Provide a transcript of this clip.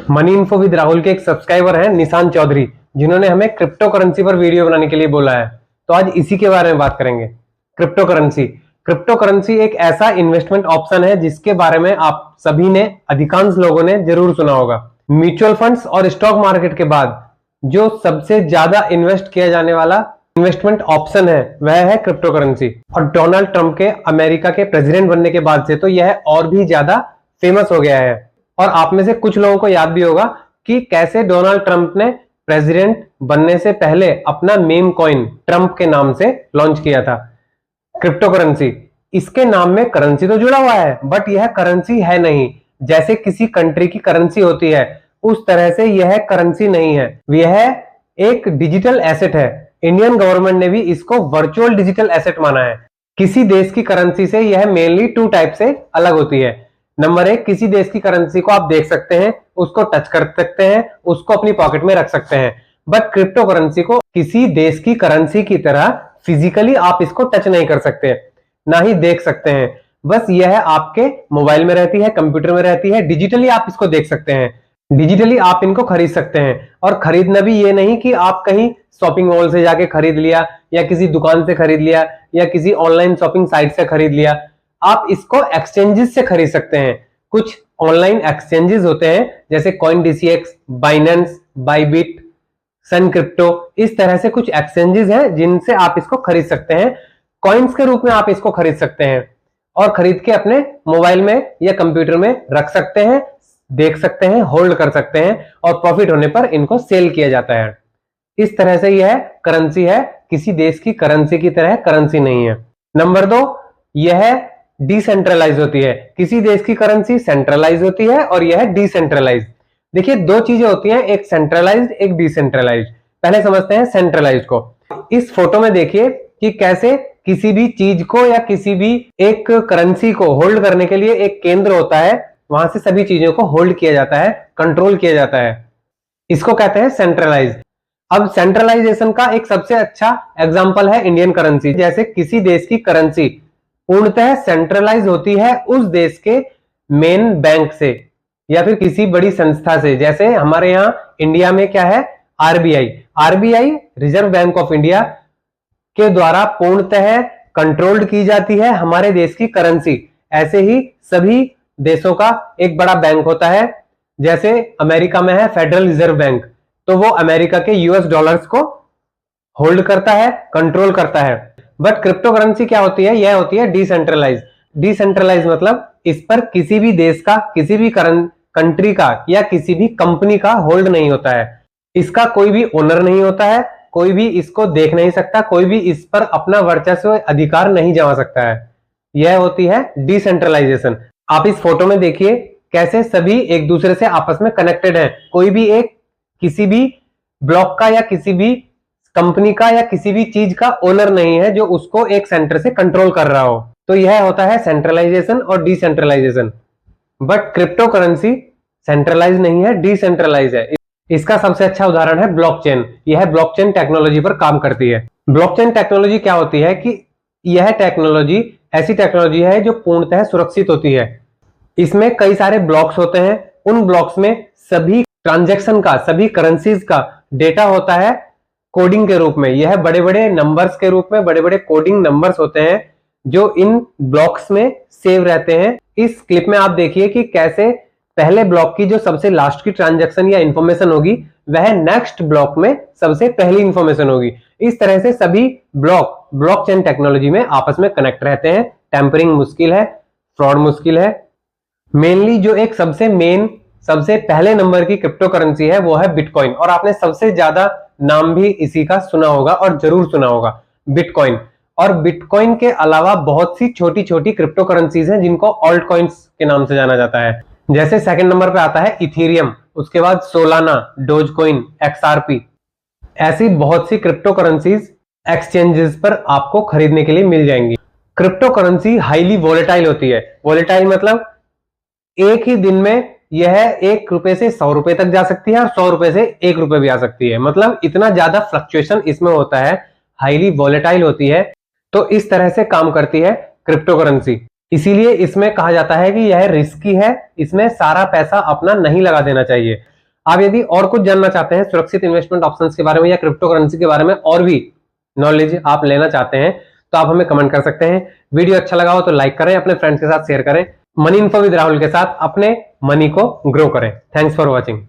Money info with Rahul के एक subscriber हैं निशान चौधरी, जिन्होंने हमें क्रिप्टो करेंसी पर वीडियो बनाने के लिए बोला है। तो आज इसी के बारे में बात करेंगे। Crypto currency. क्रिप्टो करेंसी एक ऐसा इन्वेस्टमेंट ऑप्शन है जिसके बारे में आप सभी ने, अधिकांश लोगों ने जरूर सुना होगा। म्यूचुअल फंड्स और स्टॉक मार्केट के बाद जो सबसे ज्यादा इन्वेस्ट किया जाने वाला इन्वेस्टमेंट ऑप्शन है वह है क्रिप्टो करेंसी। और डोनाल्ड ट्रंप के अमेरिका के प्रेसिडेंट बनने के बाद से तो यह और भी ज्यादा फेमस हो गया है। और आप में से कुछ लोगों को याद भी होगा कि कैसे डोनाल्ड ट्रंप ने प्रेसिडेंट बनने से पहले अपना मीम कॉइन ट्रंप के नाम से लॉन्च किया था। क्रिप्टो करेंसी, इसके नाम में करेंसी तो जुड़ा हुआ है बट यह करेंसी है नहीं। जैसे किसी कंट्री की करेंसी होती है उस तरह से यह करेंसी नहीं है, यह एक डिजिटल एसेट है। इंडियन गवर्नमेंट ने भी इसको वर्चुअल डिजिटल एसेट माना है। किसी देश की करेंसी से यह मेनली टू टाइप से अलग होती है। नंबर एक, किसी देश की करेंसी को आप देख सकते हैं, उसको टच कर सकते हैं, उसको अपनी पॉकेट में रख सकते हैं। बट क्रिप्टो करेंसी को किसी देश की करेंसी की तरह फिजिकली आप इसको टच नहीं कर सकते, ना ही देख सकते हैं। बस यह आपके मोबाइल में रहती है, कंप्यूटर में रहती है, डिजिटली आप इसको देख सकते हैं, डिजिटली आप इनको खरीद सकते हैं। और खरीदना भी ये नहीं कि आप कहीं शॉपिंग मॉल से जाके खरीद लिया या किसी दुकान से खरीद लिया या किसी ऑनलाइन शॉपिंग साइट से खरीद लिया। आप इसको एक्सचेंजेस से खरीद सकते हैं। कुछ ऑनलाइन एक्सचेंजेस होते हैं जैसे CoinDCX, बाइनेंस, बाइबिट, सन क्रिप्टो, इस तरह से कुछ एक्सचेंजेस हैं जिनसे आप इसको खरीद सकते हैं। कॉइन्स के रूप में आप इसको खरीद सकते हैं और खरीद के अपने मोबाइल में या कंप्यूटर में रख सकते हैं, देख सकते हैं, होल्ड कर सकते हैं और प्रॉफिट होने पर इनको सेल किया जाता है। इस तरह से यह करेंसी है, किसी देश की करेंसी की तरह करेंसी नहीं है। नंबर 2, यह डिसेंट्रलाइज होती है। किसी देश की करेंसी सेंट्रलाइज होती है और यह डिसेंट्रलाइज। देखिए, दो चीजें होती हैं, एक सेंट्रलाइज्ड, एक डिसेंट्रलाइज्ड। पहले समझते हैं सेंट्रलाइज्ड को। इस फोटो में देखिए कि कैसे किसी भी चीज को या किसी भी एक करेंसी को होल्ड करने के लिए एक केंद्र होता है, वहां से सभी चीजों को होल्ड किया जाता है, कंट्रोल किया जाता है। इसको कहते हैं सेंट्रलाइज। अब सेंट्रलाइजेशन का एक सबसे अच्छा एग्जांपल है इंडियन करेंसी। जैसे किसी देश की करेंसी पूर्णतः सेंट्रलाइज होती है उस देश के मेन बैंक से या फिर किसी बड़ी संस्था से। जैसे हमारे यहाँ इंडिया में क्या है, RBI reserve bank of India के द्वारा पूर्णतः कंट्रोल्ड की जाती है हमारे देश की करेंसी। ऐसे ही सभी देशों का एक बड़ा बैंक होता है। जैसे अमेरिका में है फेडरल रिजर्व बैंक, तो वो अमेरिका के यूएस डॉलर्स को होल्ड करता है, कंट्रोल करता है। बट क्रिप्टो करेंसी क्या होती है, यह होती है डिसेंट्रलाइज। डिसेंट्रलाइज मतलब इस पर किसी भी देश का, किसी भी कंट्री का या किसी भी कंपनी का होल्ड नहीं होता है। इसका कोई भी ओनर नहीं होता है, कोई भी इसको देख नहीं सकता, कोई भी इस पर अपना वर्चस्व अधिकार नहीं जमा सकता है। यह होती है डिसेंट्रलाइजेशन। आप इस फोटो में देखिए कैसे सभी एक दूसरे से आपस में कनेक्टेड है। कोई भी एक किसी भी ब्लॉक का या किसी भी कंपनी का या किसी भी चीज का ओनर नहीं है जो उसको एक सेंटर से कंट्रोल कर रहा हो। तो यह होता है सेंट्रलाइजेशन और decentralization. But crypto currency centralize नहीं है, डिसेंट्रलाइज है। इसका सबसे अच्छा उदाहरण है ब्लॉकचेन। यह ब्लॉकचेन टेक्नोलॉजी पर काम करती है। ब्लॉकचेन टेक्नोलॉजी क्या होती है कि यह टेक्नोलॉजी ऐसी टेक्नोलॉजी है जो पूर्णतः सुरक्षित होती है। इसमें कई सारे ब्लॉक्स होते हैं, उन ब्लॉक्स में सभी ट्रांजैक्शन का, सभी करेंसीज का डेटा होता है कोडिंग के रूप में। यह बड़े बड़े नंबर्स के रूप में, बड़े बड़े कोडिंग नंबर्स होते हैं जो इन ब्लॉक्स में सेव रहते हैं। इस क्लिप में आप देखिए कि कैसे पहले ब्लॉक की जो सबसे लास्ट की ट्रांजैक्शन या इंफॉर्मेशन होगी वह नेक्स्ट ब्लॉक में सबसे पहली इंफॉर्मेशन होगी। इस तरह से सभी ब्लॉक ब्लॉकचेन टेक्नोलॉजी में आपस में कनेक्ट रहते हैं। टेम्परिंग मुश्किल है, फ्रॉड मुश्किल है। मेनली जो एक सबसे पहले नंबर की क्रिप्टो करेंसी है वो है बिटकॉइन। और आपने सबसे ज्यादा नाम भी इसी का सुना होगा और जरूर सुना होगा, बिटकॉइन। और बिटकॉइन के अलावा बहुत सी छोटी छोटी क्रिप्टो करेंसीज हैं जिनको ऑल्ट कॉइन्स के नाम से जाना जाता है। जैसे सेकंड नंबर पे आता है इथेरियम, उसके बाद सोलाना, डोजकॉइन, XRP। ऐसी बहुत सी क्रिप्टो करेंसीज एक्सचेंजेस पर आपको खरीदने के लिए मिल जाएंगी। क्रिप्टो करेंसी हाईली वोलेटाइल होती है। वोलेटाइल मतलब एक ही दिन में यह 1 रुपए से 100 रुपए तक जा सकती है और 100 रुपए से 1 रुपए भी आ सकती है। मतलब इतना ज्यादा फ्लक्चुएशन इसमें होता है, हाईली वोलेटाइल होती है। तो इस तरह से काम करती है क्रिप्टो करेंसी। इसीलिए इसमें कहा जाता है कि यह रिस्की है, इसमें सारा पैसा अपना नहीं लगा देना चाहिए। आप यदि और कुछ जानना चाहते हैं सुरक्षित इन्वेस्टमेंट ऑप्शंस के बारे में या क्रिप्टो करेंसी के बारे में और भी नॉलेज आप लेना चाहते हैं तो आप हमें कमेंट कर सकते हैं। वीडियो अच्छा लगा हो तो लाइक करें, अपने फ्रेंड्स के साथ शेयर करें। मनी इन्फो विद राहुल के साथ अपने मनी को ग्रो करें। Thanks for watching.